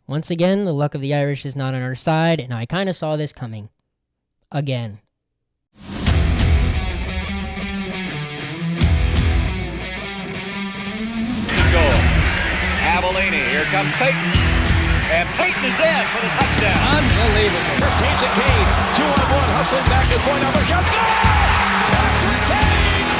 Once again, the luck of the Irish is not on our side, and I kind of saw this coming. Again. Goal. Avellini, here comes Peyton. And Peyton is in for the touchdown. Unbelievable. First takes it Kane. 2-on-1. Hustling back is point over. Shot. Score! Dr. Kane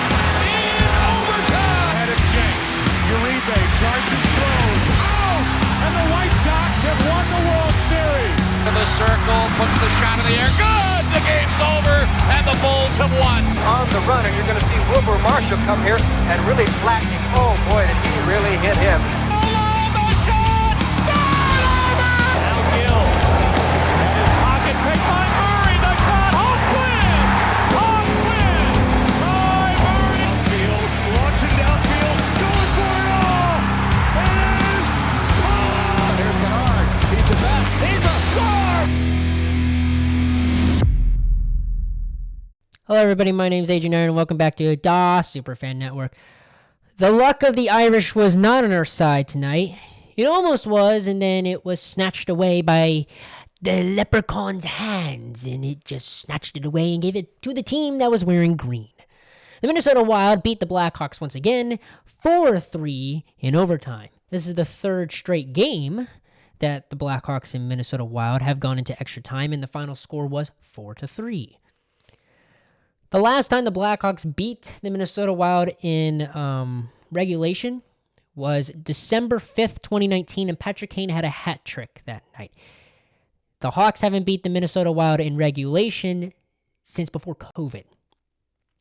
in overtime. Ahead of Jenks. Uribe charges, throws. Out! And the White Sox have won the World Series. To the circle. Puts the shot in the air. Good! The game's over. And the Bulls have won. On the run, and you're going to see Wilbur Marshall come here and really flatten him. Oh, boy, did he really hit him. Hello everybody, my name is Adrian Iron and welcome back to Da Superfan Network. The luck of the Irish was not on our side tonight. It almost was, and then it was snatched away by the leprechaun's hands, and it just snatched it away and gave it to the team that was wearing green. The Minnesota Wild beat the Blackhawks once again, 4-3 in overtime. This is the third straight game that the Blackhawks and Minnesota Wild have gone into extra time, and the final score was 4-3. The last time the Blackhawks beat the Minnesota Wild in regulation was December 5th, 2019, and Patrick Kane had a hat trick that night. The Hawks haven't beat the Minnesota Wild in regulation since before COVID,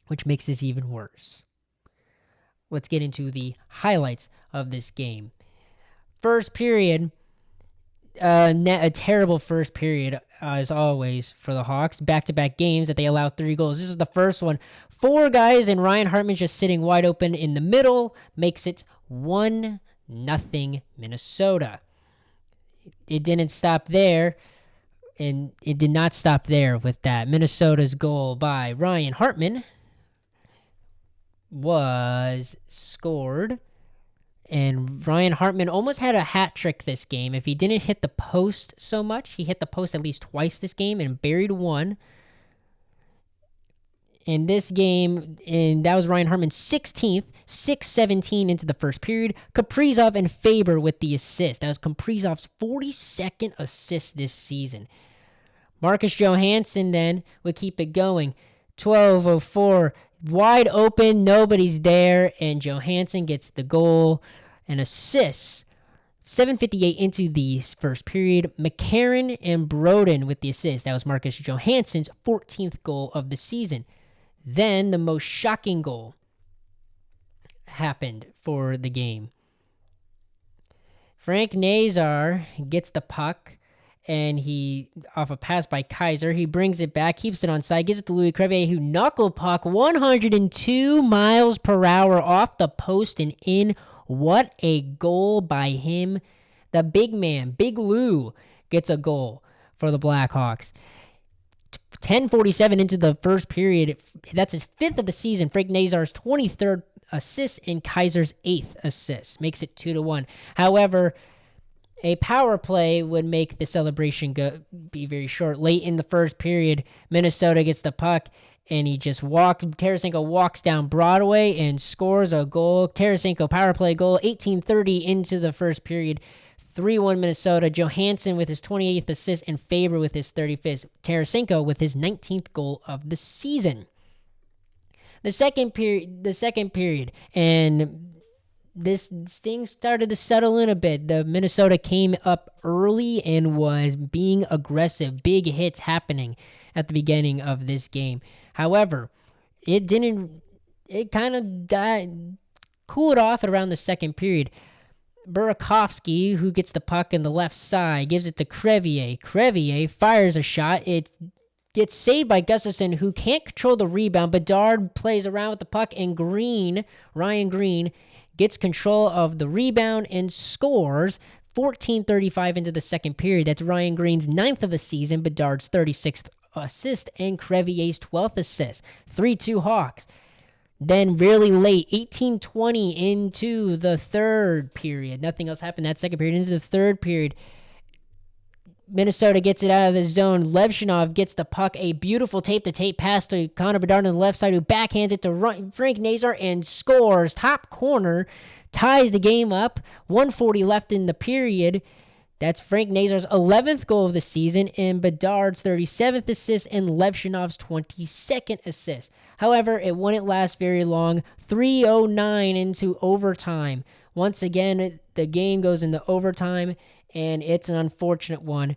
which makes this even worse. Let's get into the highlights of this game. First period, a terrible first period, as always, for the Hawks. Back-to-back games that they allowed 3 goals. This is the first one. 4 guys, and Ryan Hartman just sitting wide open in the middle makes it 1-0 Minnesota. It didn't stop there, and it did not stop there with that. Minnesota's goal by Ryan Hartman was scored. And Ryan Hartman almost had a hat trick this game. If he didn't hit the post so much, he hit the post at least twice this game and buried one. In this game, and that was Ryan Hartman's 16th, 6:17 into the first period. Kaprizov and Faber with the assist. That was Kaprizov's 42nd assist this season. Marcus Johansson then would keep it going. 12:04. Wide open, nobody's there, and Johansson gets the goal and assist. 7:58 into the first period. McCarron and Broden with the assist. That was Marcus Johansson's 14th goal of the season. Then the most shocking goal happened for the game. Frank Nazar gets the puck, and he, off a pass by Kaiser, he brings it back, keeps it on side, gives it to Louis Crevier, who knuckle puck 102 miles per hour off the post and in. What a goal by him. The big man, Big Lou, gets a goal for the Blackhawks. 10:47 into the first period. That's his 5th of the season. Frank Nazar's 23rd assist and Kaiser's 8th assist. Makes it 2-1. However, a power play would make the celebration be very short. Late in the first period, Minnesota gets the puck, and he just Tarasenko walks down Broadway and scores a goal. Tarasenko power play goal, 18:30 into the first period. 3-1 Minnesota. Johansson with his 28th assist and Faber with his 35th. Tarasenko with his 19th goal of the season. The second period, and this thing started to settle in a bit. The Minnesota came up early and was being aggressive. Big hits happening at the beginning of this game. However, it kind of cooled off at around the second period. Burakovsky, who gets the puck in the left side, gives it to Crevier. Crevier fires a shot. It gets saved by Gustafsson, who can't control the rebound. Bedard plays around with the puck, and Ryan Green, gets control of the rebound and scores. 14:35 into the second period. That's Ryan Green's 9th of the season, Bedard's 36th assist, and Crevier's 12th assist. 3-2 Hawks. Then really late, 18:20 into the third period. Nothing else happened that second period. Into the third period, Minnesota gets it out of the zone. Levshinov gets the puck. A beautiful tape-to-tape pass to Connor Bedard on the left side, who backhands it to Frank Nazar and scores. Top corner, ties the game up. 1:40 left in the period. That's Frank Nazar's 11th goal of the season and Bedard's 37th assist and Levshinov's 22nd assist. However, it wouldn't last very long. 3:09 into overtime. Once again, the game goes into overtime, and it's an unfortunate one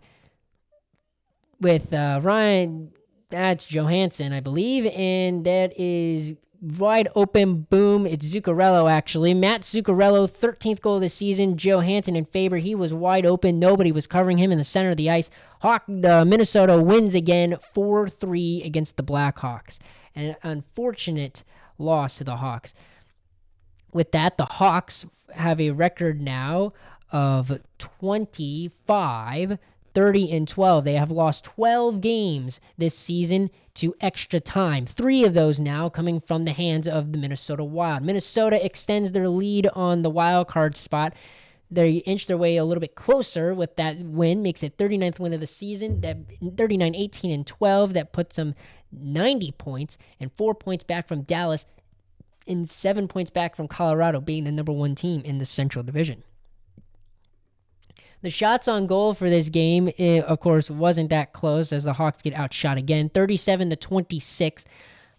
with Ryan, that's Johansson, I believe, and that is wide open, boom. It's Zuccarello, actually. Matt Zuccarello, 13th goal of the season. Johansson in favor. He was wide open. Nobody was covering him in the center of the ice. Minnesota wins again, 4-3 against the Blackhawks. An unfortunate loss to the Hawks. With that, the Hawks have a record now of 25, 30, and 12. They have lost 12 games this season to extra time. 3 of those now coming from the hands of the Minnesota Wild. Minnesota extends their lead on the wild card spot. They inch their way a little bit closer with that win. Makes it 39th win of the season. That 39, 18, and 12. That puts them 90 points and 4 points back from Dallas and 7 points back from Colorado, being the number 1 team in the Central Division. The shots on goal for this game, of course, wasn't that close as the Hawks get outshot again, 37-26.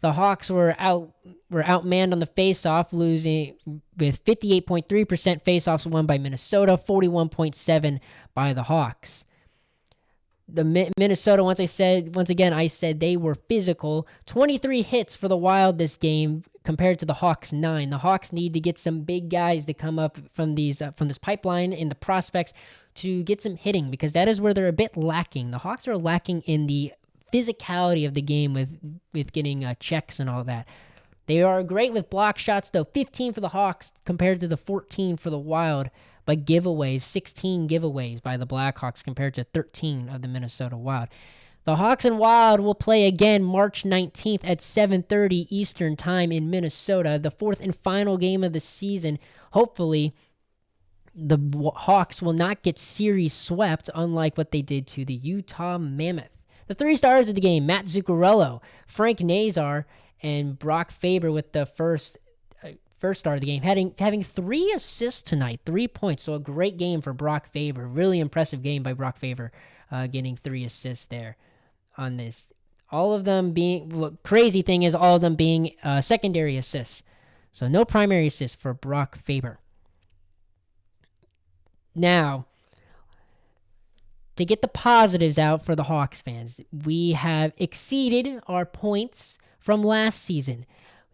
The Hawks were outmanned on the faceoff, losing with 58.3% faceoffs won by Minnesota, 41.7% by the Hawks. The Minnesota, once again, I said they were physical. 23 hits for the Wild this game compared to the Hawks 9. The Hawks need to get some big guys to come up from this pipeline in the prospects to get some hitting, because that is where they're a bit lacking. The Hawks are lacking in the physicality of the game with getting checks and all that. They are great with block shots, though. 15 for the Hawks compared to the 14 for the Wild. But giveaways, 16 giveaways by the Blackhawks compared to 13 of the Minnesota Wild. The Hawks and Wild will play again March 19th at 7:30 Eastern Time in Minnesota, the 4th and final game of the season. Hopefully, the Hawks will not get series swept, unlike what they did to the Utah Mammoth. The 3 stars of the game, Matt Zuccarello, Frank Nazar, and Brock Faber with the first star of the game, having 3 assists tonight, 3 points. So a great game for Brock Faber. Really impressive game by Brock Faber, getting 3 assists there on this. All of them being, crazy thing is all of them being secondary assists. So no primary assists for Brock Faber. Now, to get the positives out for the Hawks fans, we have exceeded our points from last season.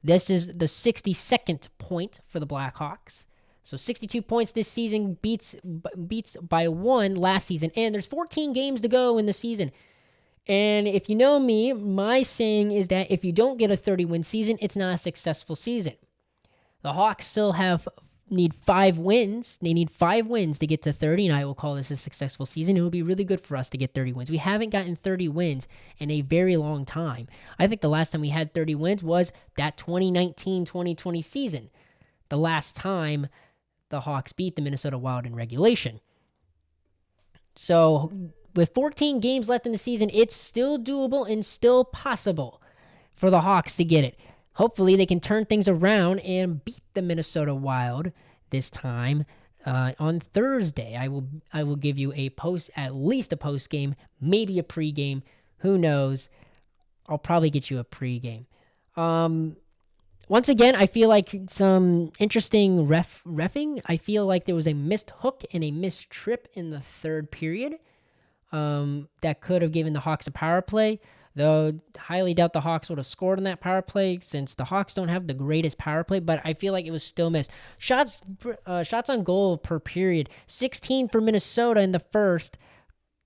This is the 62nd point for the Blackhawks. So 62 points this season beats by 1 last season. And there's 14 games to go in the season. And if you know me, my saying is that if you don't get a 30-win season, it's not a successful season. The Hawks still need 5 wins. They need 5 wins to get to 30, and I will call this a successful season. It will be really good for us to get 30 wins. We haven't gotten 30 wins in a very long time. I think the last time we had 30 wins was that 2019-2020 season, the last time the Hawks beat the Minnesota Wild in regulation. So with 14 games left in the season, it's still doable and still possible for the Hawks to get it. Hopefully they can turn things around and beat the Minnesota Wild this time on Thursday. I will give you at least a post game, maybe a pregame. Who knows? I'll probably get you a pregame. Once again, I feel like some interesting reffing. I feel like there was a missed hook and a missed trip in the third period that could have given the Hawks a power play. Though, highly doubt the Hawks would have scored on that power play since the Hawks don't have the greatest power play, but I feel like it was still missed. Shots on goal per period, 16 for Minnesota in the first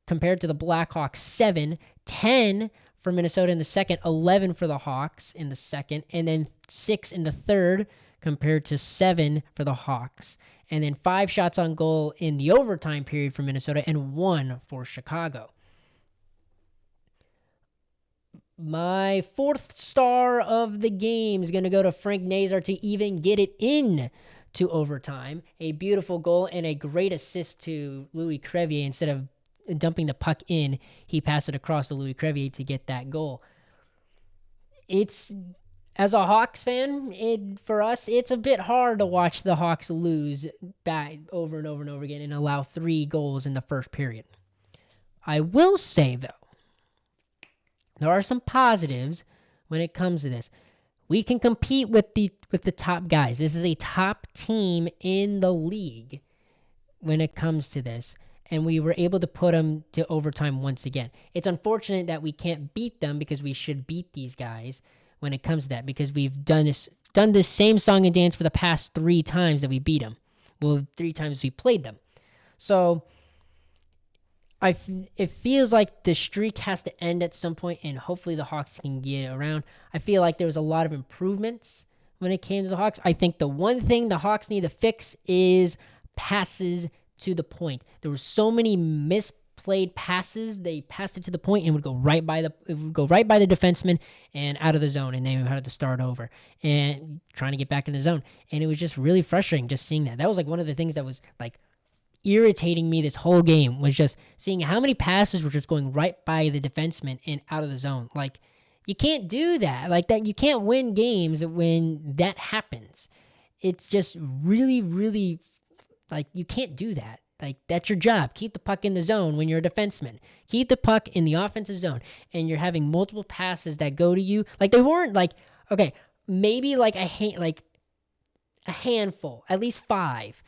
compared to the Blackhawks, 7. 10 for Minnesota in the second, 11 for the Hawks in the second, and then 6 in the third compared to 7 for the Hawks. And then 5 shots on goal in the overtime period for Minnesota and 1 for Chicago. My 4th star of the game is going to go to Frank Nazar to even get it in to overtime. A beautiful goal and a great assist to Louis Crevier dumping the puck in, he passed it across to Louis Crevier to get that goal. It's, as a Hawks fan, for us, it's a bit hard to watch the Hawks lose back over and over and over again and allow 3 goals in the first period. I will say, though, there are some positives when it comes to this. We can compete with the top guys. This is a top team in the league when it comes to this, and we were able to put them to overtime once again. It's unfortunate that we can't beat them because we should beat these guys when it comes to that, because we've done this same song and dance for the past 3 times that we beat them. Well, 3 times we played them. So it feels like the streak has to end at some point, and hopefully the Hawks can get around. I feel like there was a lot of improvements when it came to the Hawks. I think the one thing the Hawks need to fix is passes to the point. There were so many misplayed passes. They passed it to the point and would go right by the defenseman and out of the zone, and they had to start over and trying to get back in the zone. And it was just really frustrating just seeing that. That was like one of the things that was like irritating me this whole game, was just seeing how many passes were just going right by the defenseman and out of the zone. Like, you can't do that. Like that, you can't win games when that happens. It's just really, really, like, you can't do that. Like, that's your job. Keep the puck in the zone when you're a defenseman. Keep the puck in the offensive zone. And you're having multiple passes that go to you. Like, they weren't like, okay, maybe like a handful, at least 5.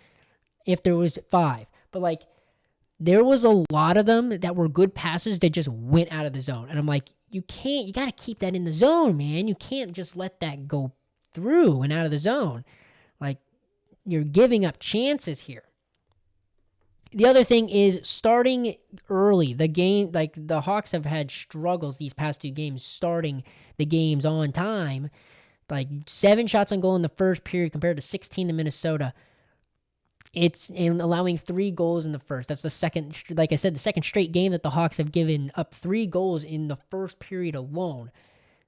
If there was 5. But, like, there was a lot of them that were good passes that just went out of the zone. And I'm like, you got to keep that in the zone, man. You can't just let that go through and out of the zone. Like, you're giving up chances here. The other thing is starting early. The game, like, the Hawks have had struggles these past 2 games starting the games on time. Like, 7 shots on goal in the first period compared to 16 to Minnesota. It's in allowing 3 goals in the first. That's the second, like I said, the second straight game that the Hawks have given up 3 goals in the first period alone.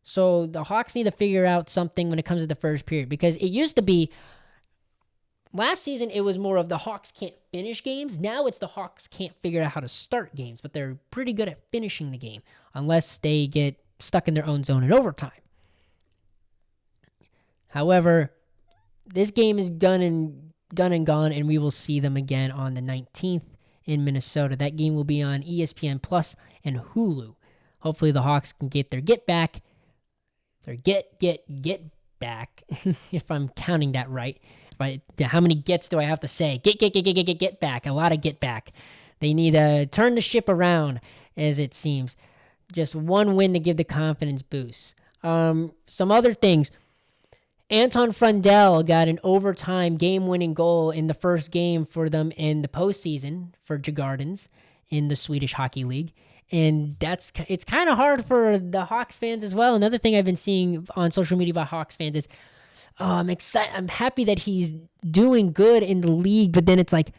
So the Hawks need to figure out something when it comes to the first period, because it used to be, last season it was more of the Hawks can't finish games. Now it's the Hawks can't figure out how to start games, but they're pretty good at finishing the game unless they get stuck in their own zone in overtime. However, this game is done and gone, and we will see them again on the 19th in Minnesota. That game will be on ESPN Plus and Hulu. Hopefully the Hawks can get their get back. Their get back, if I'm counting that right. How many gets do I have to say? Get back. A lot of get back. They need to turn the ship around, as it seems. Just one win to give the confidence boost. Some other things. Anton Frundell got an overtime game-winning goal in the first game for them in the postseason for Djurgårdens in the Swedish Hockey League. And it's kind of hard for the Hawks fans as well. Another thing I've been seeing on social media about Hawks fans is, I'm excited. I'm happy that he's doing good in the league, but then it's like,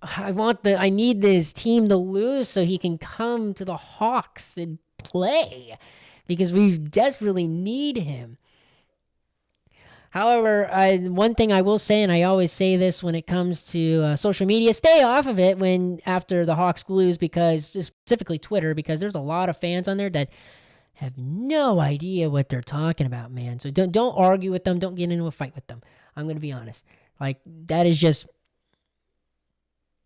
I need this team to lose so he can come to the Hawks and play, because we desperately need him. However, one thing I will say, and I always say this when it comes to social media, stay off of it after the Hawks lose, because specifically Twitter, because there's a lot of fans on there that have no idea what they're talking about, man. So don't argue with them. Don't get into a fight with them. I'm going to be honest. Like, that is just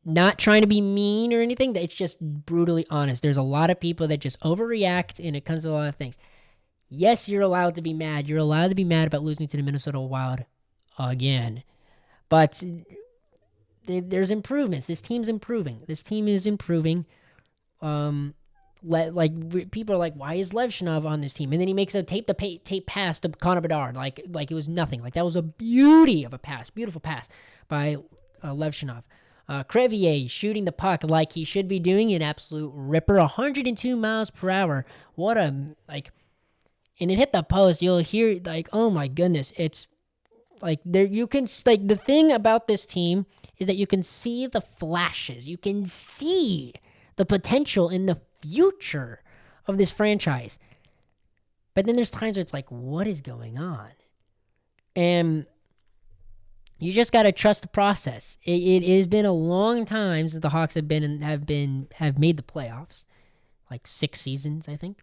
not trying to be mean or anything. It's just brutally honest. There's a lot of people that just overreact, and it comes to a lot of things. Yes, you're allowed to be mad. You're allowed to be mad about losing to the Minnesota Wild again. But there's improvements. This team's improving. This team is improving. People are like, why is Levshinov on this team? And then he makes a tape pass to Connor Bedard, like it was nothing. Like, that was a beauty of a pass, beautiful pass by Levshinov. Crevier shooting the puck like he should be doing, an absolute ripper, 102 miles per hour. What a, like, and it hit the post. You'll hear, like, oh my goodness. It's like, there, you can, like, the thing about this team is that you can see the flashes. You can see the potential in the future of this franchise. But then there's times where it's like, what is going on? And You just got to trust the process. It has been a long time since the Hawks have made the playoffs, like 6 seasons, I think.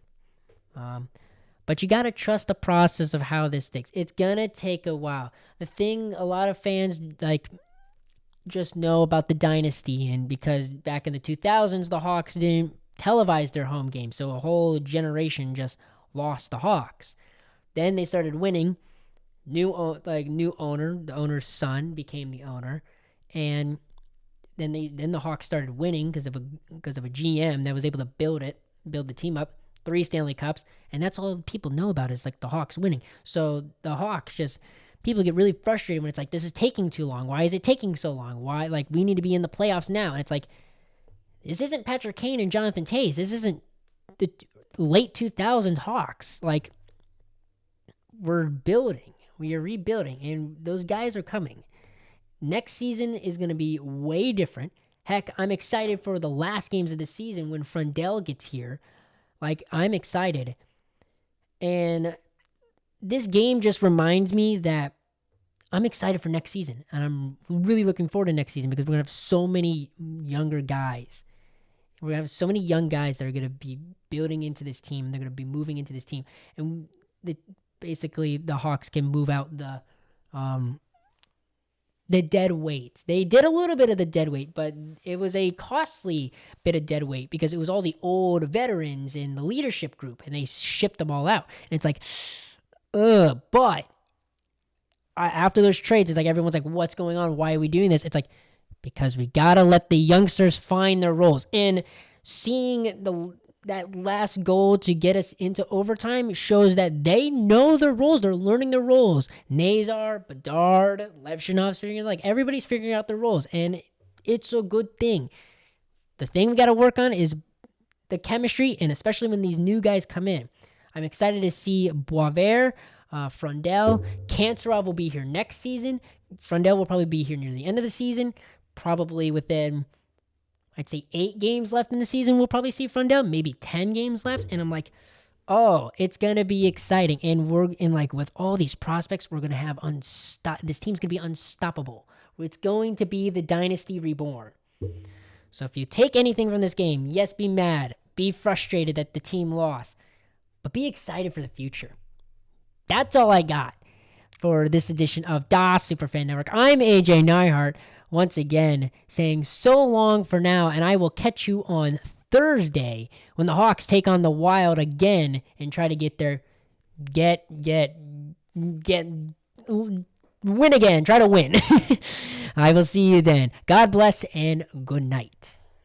But you got to trust the process of how this sticks. It's going to take a while. The thing a lot of fans just know about the dynasty, and because back in the 2000s, the Hawks didn't televise their home games, so a whole generation just lost the Hawks. Then they started winning. New owner, the owner's son became the owner, and then the Hawks started winning because of a GM that was able to build the team up. 3 Stanley Cups, and that's all people know about is like the Hawks winning. So the Hawks people get really frustrated when it's like, this is taking too long. Why is it taking so long? Why, like, we need to be in the playoffs now? And it's like, this isn't Patrick Kane and Jonathan Toews. This isn't the late 2000s Hawks. Like, we're building. We are rebuilding, and those guys are coming. Next season is going to be way different. Heck, I'm excited for the last games of the season when Frundell gets here. Like, I'm excited. And this game just reminds me that I'm excited for next season. And I'm really looking forward to next season because we're going to have so many younger guys. We're going to have so many young guys that are going to be building into this team. They're going to be moving into this team. And basically, the Hawks can move out the dead weight. They did a little bit of the dead weight, but it was a costly bit of dead weight because it was all the old veterans in the leadership group, and they shipped them all out. And it's like, but after those trades, it's like everyone's like, what's going on? Why are we doing this? It's like, because we got to let the youngsters find their roles. And seeing that last goal to get us into overtime shows that they know their roles. They're learning their roles. Nazar, Bedard, Levshinov's like everybody's figuring out their roles, and it's a good thing. The thing we got to work on is the chemistry, and especially when these new guys come in. I'm excited to see Boisvert, Frundell. Kanserov will be here next season. Frundell will probably be here near the end of the season, probably within, I'd say 8 games left in the season. We'll probably see Frundell, maybe 10 games left. And I'm like, oh, it's going to be exciting. And with all these prospects, we're going to have this team's going to be unstoppable. It's going to be the dynasty reborn. So if you take anything from this game, yes, be mad, be frustrated that the team lost, but be excited for the future. That's all I got for this edition of Das Superfan Network. I'm AJ Neihart. Once again, saying so long for now, and I will catch you on Thursday when the Hawks take on the Wild again and try to win again. Try to win. I will see you then. God bless and good night.